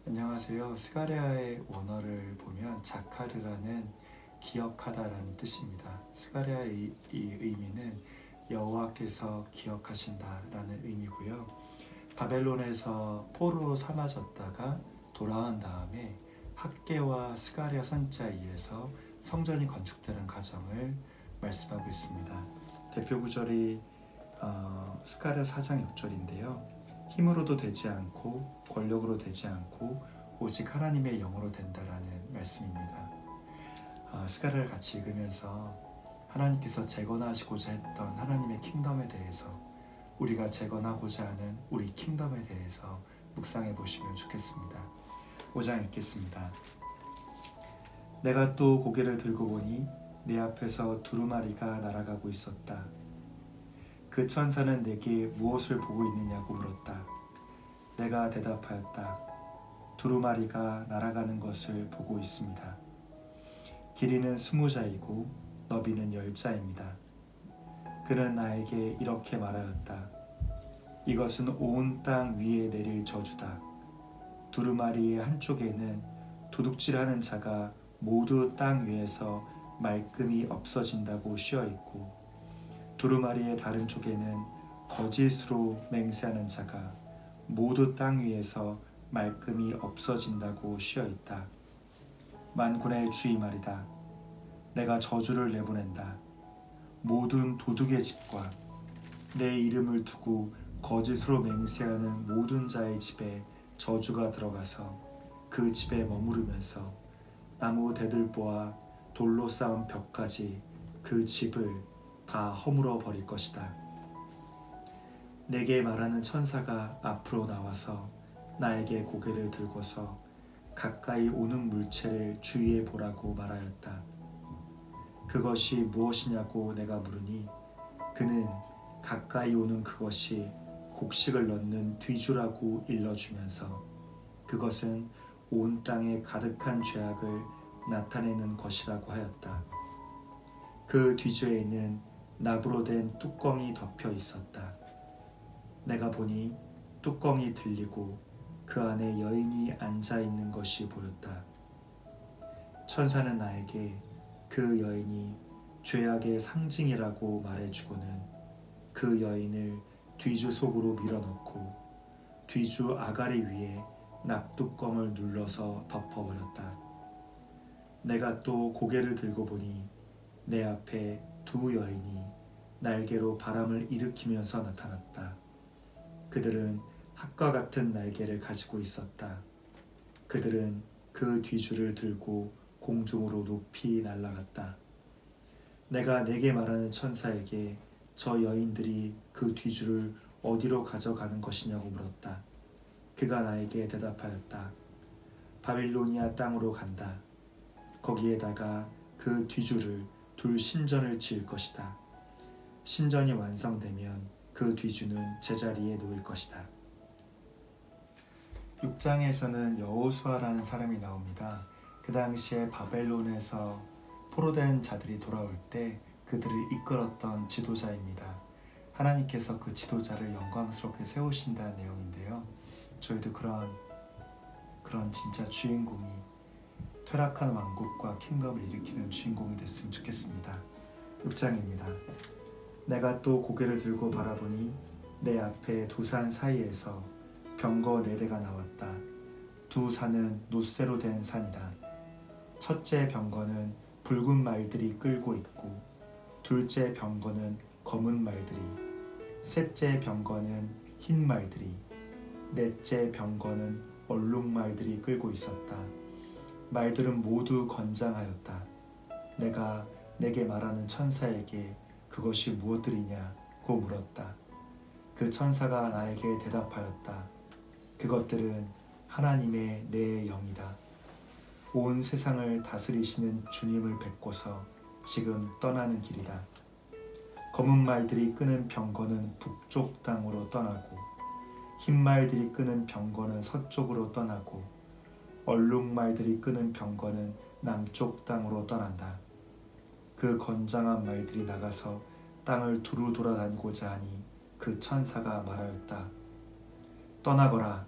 안녕하세요. 스가랴의 원어를 보면 자카르라는 기억하다라는 뜻입니다. 스가랴의 이 의미는 여호와께서 기억하신다라는 의미고요. 바벨론에서 포로로 삼아졌다가 돌아온 다음에 학개와 스가랴 선지자에 의해서 성전이 건축되는 과정을 말씀하고 있습니다. 대표 구절이 스가랴 4장 6절인데요. 힘으로도 되지 않고 권력으로 되지 않고 오직 하나님의 영으로 된다라는 말씀입니다. 스가랴를 같이 읽으면서 하나님께서 재건하시고자 했던 하나님의 킹덤에 대해서, 우리가 재건하고자 하는 우리 킹덤에 대해서 묵상해 보시면 좋겠습니다. 5장 읽겠습니다. 내가 또 고개를 들고 보니 내 앞에서 두루마리가 날아가고 있었다. 그 천사는 내게 무엇을 보고 있느냐고 물었다. 내가 대답하였다. 두루마리가 날아가는 것을 보고 있습니다. 길이는 20자이고 너비는 10자입니다. 그는 나에게 이렇게 말하였다. 이것은 온 땅 위에 내릴 저주다. 두루마리의 한쪽에는 도둑질하는 자가 모두 땅 위에서 말끔히 없어진다고 씌어있고, 두루마리의 다른 쪽에는 거짓으로 맹세하는 자가 모두 땅 위에서 말끔히 없어진다고 씌어있다. 만군의 주의 말이다. 내가 저주를 내보낸다. 모든 도둑의 집과 내 이름을 두고 거짓으로 맹세하는 모든 자의 집에 저주가 들어가서 그 집에 머무르면서 나무 대들보와 돌로 쌓은 벽까지 그 집을 다 허물어 버릴 것이다. 내게 말하는 천사가 앞으로 나와서 나에게 고개를 들고서 가까이 오는 물체를 주의해 보라고 말하였다. 그것이 무엇이냐고 내가 물으니 그는 가까이 오는 그것이 곡식을 넣는 뒤주라고 일러주면서 그것은 온 땅에 가득한 죄악을 나타내는 것이라고 하였다. 그 뒤주에는 납으로 된 뚜껑이 덮여 있었다. 내가 보니 뚜껑이 들리고 그 안에 여인이 앉아 있는 것이 보였다. 천사는 나에게 그 여인이 죄악의 상징이라고 말해주고는 그 여인을 뒤주 속으로 밀어넣고 뒤주 아가리 위에 납뚜껑을 눌러서 덮어버렸다. 내가 또 고개를 들고 보니 내 앞에 두 여인이 날개로 바람을 일으키면서 나타났다. 그들은 학과 같은 날개를 가지고 있었다. 그들은 그 뒤주를 들고 공중으로 높이 날아갔다. 내가 내게 말하는 천사에게 저 여인들이 그 뒤주를 어디로 가져가는 것이냐고 물었다. 그가 나에게 대답하였다. 바빌로니아 땅으로 간다. 거기에다가 그 뒤주를 둘 신전을 지을 것이다. 신전이 완성되면 그 뒤주는 제자리에 놓일 것이다. 6장에서는 여호수아라는 사람이 나옵니다. 그 당시에 바벨론에서 포로된 자들이 돌아올 때 그들을 이끌었던 지도자입니다. 하나님께서 그 지도자를 영광스럽게 세우신다는 내용인데요. 저희도 그런 진짜 주인공이, 퇴락한 왕국과 킹덤을 일으키는 주인공이 됐으면 좋겠습니다. 6장입니다. 내가 또 고개를 들고 바라보니 내 앞에 두 산 사이에서 병거 4대가 나왔다. 두 산은 놋새로 된 산이다. 첫째 병거는 붉은 말들이 끌고 있고, 둘째 병거는 검은 말들이, 셋째 병거는 흰 말들이, 넷째 병거는 얼룩말들이 끌고 있었다. 말들은 모두 건장하였다. 내가 내게 말하는 천사에게 그것이 무엇들이냐고 물었다. 그 천사가 나에게 대답하였다. 그것들은 하나님의 내 영이다. 온 세상을 다스리시는 주님을 뵙고서 지금 떠나는 길이다. 검은 말들이 끄는 병거는 북쪽 땅으로 떠나고 흰 말들이 끄는 병거는 서쪽으로 떠나고 얼룩말들이 끄는 병거는 남쪽 땅으로 떠난다. 그 건장한 말들이 나가서 땅을 두루 돌아다니고자 하니 그 천사가 말하였다. 떠나거라.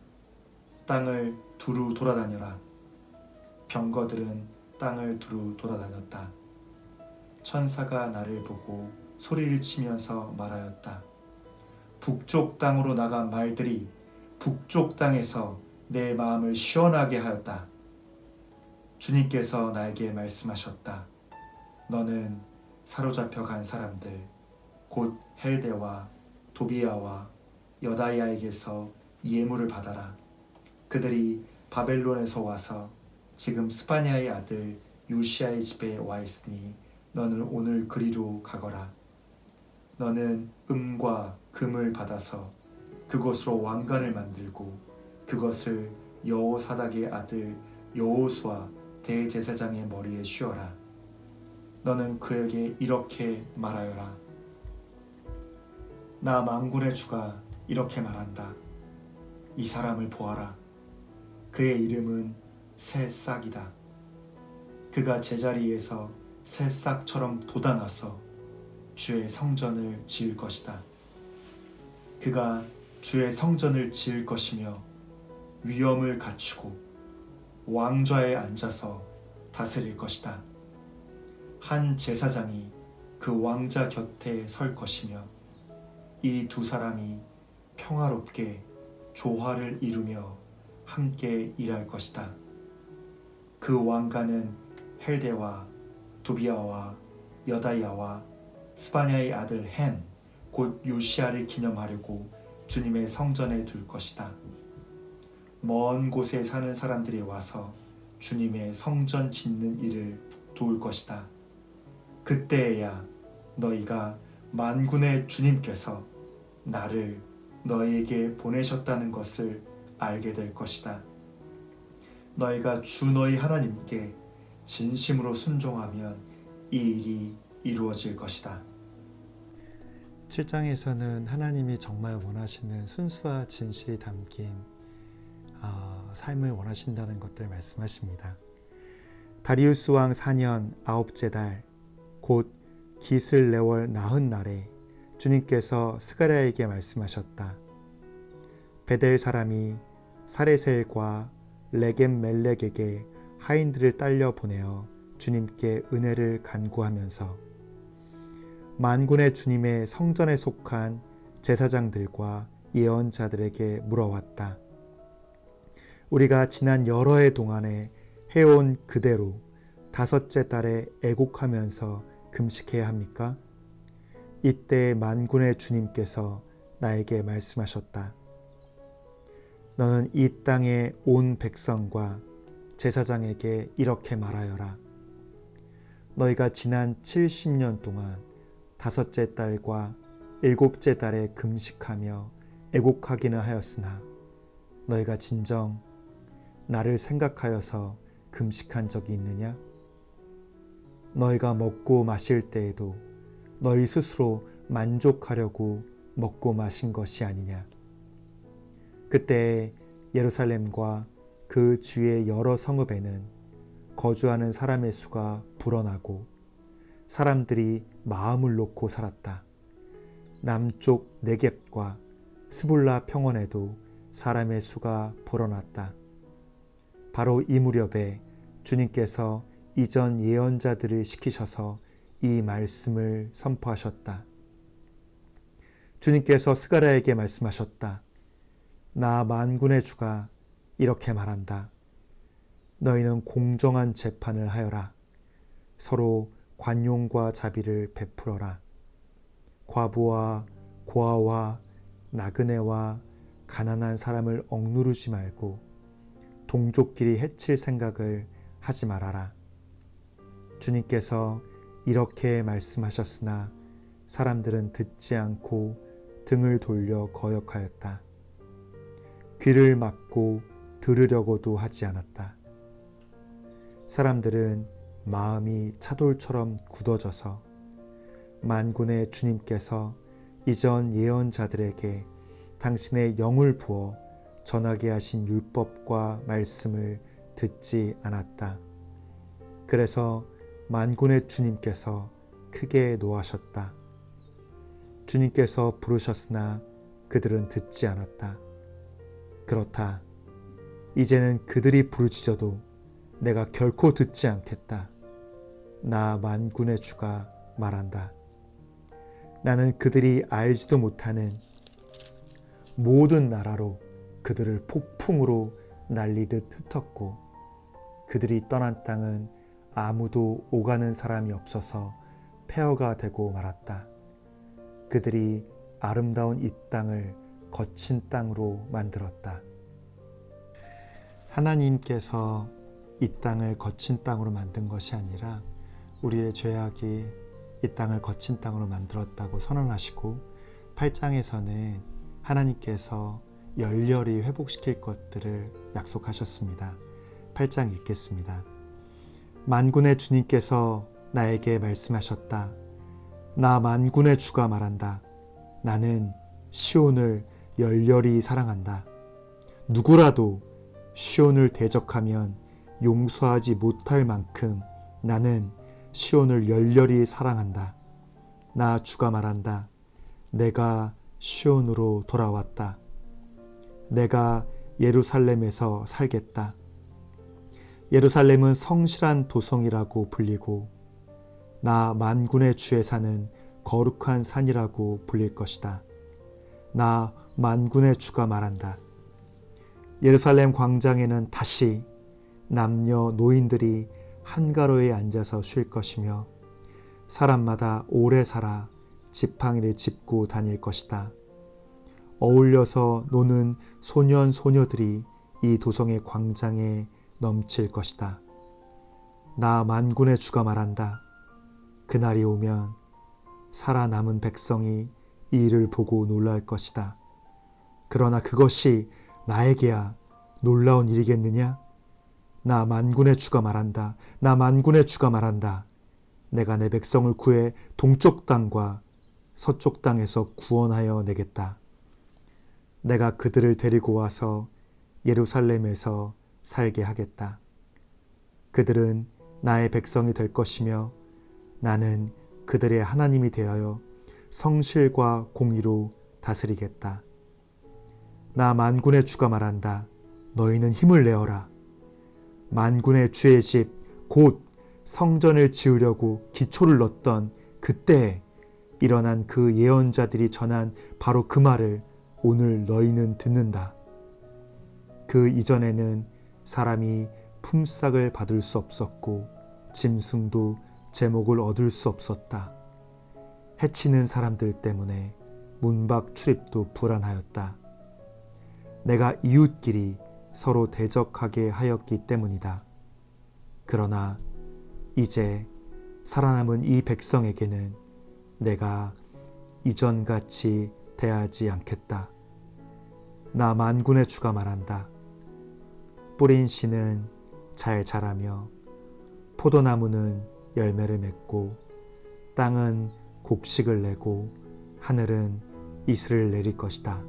땅을 두루 돌아다녀라. 병거들은 땅을 두루 돌아다녔다. 천사가 나를 보고 소리를 치면서 말하였다. 북쪽 땅으로 나간 말들이 북쪽 땅에서 내 마음을 시원하게 하였다. 주님께서 나에게 말씀하셨다. 너는 사로잡혀 간 사람들, 곧 헬데와 도비아와 여다야에게서 예물을 받아라. 그들이 바벨론에서 와서 지금 스파냐의 아들 요시아의 집에 와 있으니 너는 오늘 그리로 가거라. 너는 은과 금을 받아서 그것으로 왕관을 만들고 그것을 여호사닥의 아들 여호수아 대제사장의 머리에 씌워라. 너는 그에게 이렇게 말하여라. 나 만군의 주가 이렇게 말한다. 이 사람을 보아라. 그의 이름은 새싹이다. 그가 제자리에서 새싹처럼 돋아나서 주의 성전을 지을 것이다. 그가 주의 성전을 지을 것이며 위엄을 갖추고 왕좌에 앉아서 다스릴 것이다. 한 제사장이 그 왕자 곁에 설 것이며 이 두 사람이 평화롭게 조화를 이루며 함께 일할 것이다. 그 왕관은 헬데와 도비아와 여다야와 스파냐의 아들 헨, 곧 요시아를 기념하려고 주님의 성전에 둘 것이다. 먼 곳에 사는 사람들이 와서 주님의 성전 짓는 일을 도울 것이다. 그때에야 너희가 만군의 주님께서 나를 너희에게 보내셨다는 것을 알게 될 것이다. 너희가 주 너희 하나님께 진심으로 순종하면 이 일이 이루어질 것이다. 7장에서는 하나님이 정말 원하시는 순수와 진실이 담긴 삶을 원하신다는 것들을 말씀하십니다. 다리우스 왕 4년 9째 달, 곧 기슬레월 나흔 날에 주님께서 스가랴에게 말씀하셨다. 베델 사람이 사레셀과 레겜 멜렉에게 하인들을 딸려 보내어 주님께 은혜를 간구하면서 만군의 주님의 성전에 속한 제사장들과 예언자들에게 물어왔다. 우리가 지난 여러 해 동안에 해온 그대로 5째 달에 애곡하면서 금식해야 합니까? 이때 만군의 주님께서 나에게 말씀하셨다. 너는 이 땅의 온 백성과 제사장에게 이렇게 말하여라. 너희가 지난 70년 동안 5째 달과 7째 달에 금식하며 애곡하기는 하였으나 너희가 진정 나를 생각하여서 금식한 적이 있느냐? 너희가 먹고 마실 때에도 너희 스스로 만족하려고 먹고 마신 것이 아니냐? 그때 예루살렘과 그 주의 여러 성읍에는 거주하는 사람의 수가 불어나고 사람들이 마음을 놓고 살았다. 남쪽 네겝과 스불라 평원에도 사람의 수가 불어났다. 바로 이 무렵에 주님께서 이전 예언자들을 시키셔서 이 말씀을 선포하셨다. 주님께서 스가랴에게 말씀하셨다. 나 만군의 주가 이렇게 말한다. 너희는 공정한 재판을 하여라. 서로 관용과 자비를 베풀어라. 과부와 고아와 나그네와 가난한 사람을 억누르지 말고 동족끼리 해칠 생각을 하지 말아라. 주님께서 이렇게 말씀하셨으나 사람들은 듣지 않고 등을 돌려 거역하였다. 귀를 막고 들으려고도 하지 않았다. 사람들은 마음이 차돌처럼 굳어져서 만군의 주님께서 이전 예언자들에게 당신의 영을 부어 전하게 하신 율법과 말씀을 듣지 않았다. 그래서 만군의 주님께서 크게 노하셨다. 주님께서 부르셨으나 그들은 듣지 않았다. 그렇다. 이제는 그들이 부르짖어도 내가 결코 듣지 않겠다. 나 만군의 주가 말한다. 나는 그들이 알지도 못하는 모든 나라로 그들을 폭풍으로 날리듯 흩었고 그들이 떠난 땅은 아무도 오가는 사람이 없어서 폐허가 되고 말았다. 그들이 아름다운 이 땅을 거친 땅으로 만들었다. 하나님께서 이 땅을 거친 땅으로 만든 것이 아니라 우리의 죄악이 이 땅을 거친 땅으로 만들었다고 선언하시고 8장에서는 하나님께서 열렬히 회복시킬 것들을 약속하셨습니다. 8장 읽겠습니다. 만군의 주님께서 나에게 말씀하셨다. 나 만군의 주가 말한다. 나는 시온을 열렬히 사랑한다. 누구라도 시온을 대적하면 용서하지 못할 만큼 나는 시온을 열렬히 사랑한다. 나 주가 말한다. 내가 시온으로 돌아왔다. 내가 예루살렘에서 살겠다. 예루살렘은 성실한 도성이라고 불리고 나 만군의 주의 산은 거룩한 산이라고 불릴 것이다. 나 만군의 주가 말한다. 예루살렘 광장에는 다시 남녀 노인들이 한가로에 앉아서 쉴 것이며 사람마다 오래 살아 지팡이를 짚고 다닐 것이다. 어울려서 노는 소년 소녀들이 이 도성의 광장에 넘칠 것이다. 나 만군의 주가 말한다. 그날이 오면 살아남은 백성이 이 일을 보고 놀랄 것이다. 그러나 그것이 나에게야 놀라운 일이겠느냐? 나 만군의 주가 말한다. 나 만군의 주가 말한다. 내가 내 백성을 구해 동쪽 땅과 서쪽 땅에서 구원하여 내겠다. 내가 그들을 데리고 와서 예루살렘에서 살게 하겠다. 그들은 나의 백성이 될 것이며 나는 그들의 하나님이 되어 성실과 공의로 다스리겠다. 나 만군의 주가 말한다. 너희는 힘을 내어라. 만군의 주의 집 곧 성전을 지으려고 기초를 넣었던 그때에 일어난 그 예언자들이 전한 바로 그 말을 오늘 너희는 듣는다. 그 이전에는 사람이 품삯을 받을 수 없었고 짐승도 제목을 얻을 수 없었다. 해치는 사람들 때문에 문밖 출입도 불안하였다. 내가 이웃끼리 서로 대적하게 하였기 때문이다. 그러나 이제 살아남은 이 백성에게는 내가 이전같이 대하지 않겠다. 나 만군의 주가 말한다. 뿌린 씨는 잘 자라며 포도나무는 열매를 맺고 땅은 곡식을 내고 하늘은 이슬을 내릴 것이다.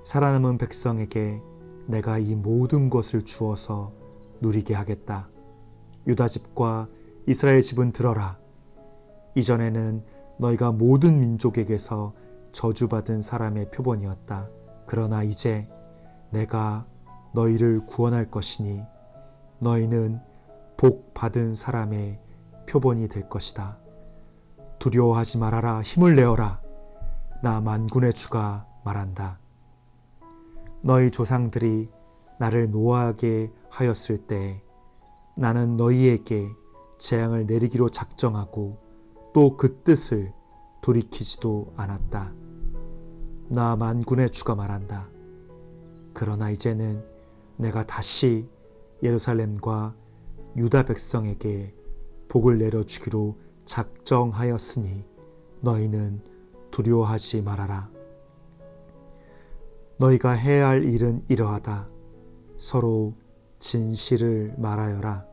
살아남은 백성에게 내가 이 모든 것을 주어서 누리게 하겠다. 유다 집과 이스라엘 집은 들어라. 이전에는 너희가 모든 민족에게서 저주받은 사람의 표본이었다. 그러나 이제 내가 너희를 구원할 것이니 너희는 복 받은 사람의 표본이 될 것이다. 두려워하지 말아라. 힘을 내어라. 나 만군의 주가 말한다. 너희 조상들이 나를 노하게 하였을 때 나는 너희에게 재앙을 내리기로 작정하고 또 그 뜻을 돌이키지도 않았다. 나 만군의 주가 말한다. 그러나 이제는 내가 다시 예루살렘과 유다 백성에게 복을 내려주기로 작정하였으니 너희는 두려워하지 말아라. 너희가 해야 할 일은 이러하다. 서로 진실을 말하여라.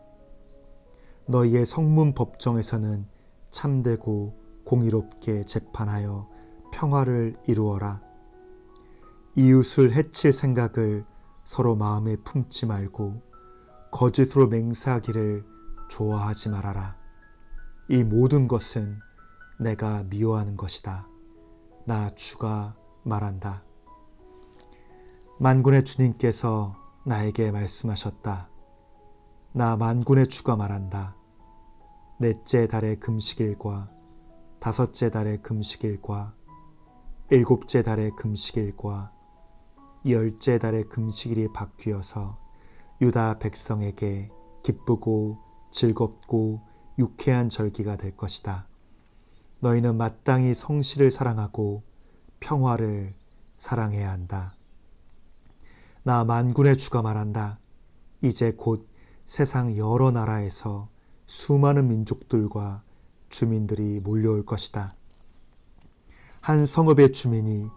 너희의 성문 법정에서는 참되고 공의롭게 재판하여 평화를 이루어라. 이웃을 해칠 생각을 서로 마음에 품지 말고 거짓으로 맹세하기를 좋아하지 말아라. 이 모든 것은 내가 미워하는 것이다. 나 주가 말한다. 만군의 주님께서 나에게 말씀하셨다. 나 만군의 주가 말한다. 넷째 달의 금식일과 다섯째 달의 금식일과 일곱째 달의 금식일과 열째 달의 금식일이 바뀌어서 유다 백성에게 기쁘고 즐겁고 유쾌한 절기가 될 것이다. 너희는 마땅히 성실을 사랑하고 평화를 사랑해야 한다. 나 만군의 주가 말한다. 이제 곧 세상 여러 나라에서 수많은 민족들과 주민들이 몰려올 것이다. 한 성읍의 주민이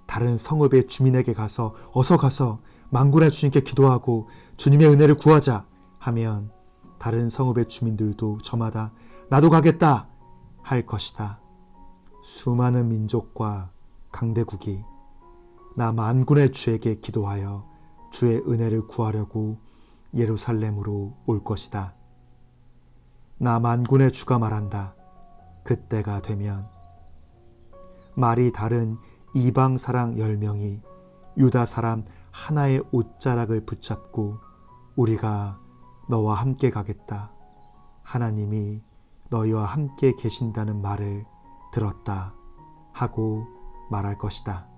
다른 성읍의 주민에게 가서 어서 가서 만군의 주님께 기도하고 주님의 은혜를 구하자 하면 다른 성읍의 주민들도 저마다 나도 가겠다 할 것이다. 수많은 민족과 강대국이 나 만군의 주에게 기도하여 주의 은혜를 구하려고 예루살렘으로 올 것이다. 나 만군의 주가 말한다. 그때가 되면 말이 다른 이방 사람 10명이 유다 사람 하나의 옷자락을 붙잡고 우리가 너와 함께 가겠다. 하나님이 너희와 함께 계신다는 말을 들었다 하고 말할 것이다.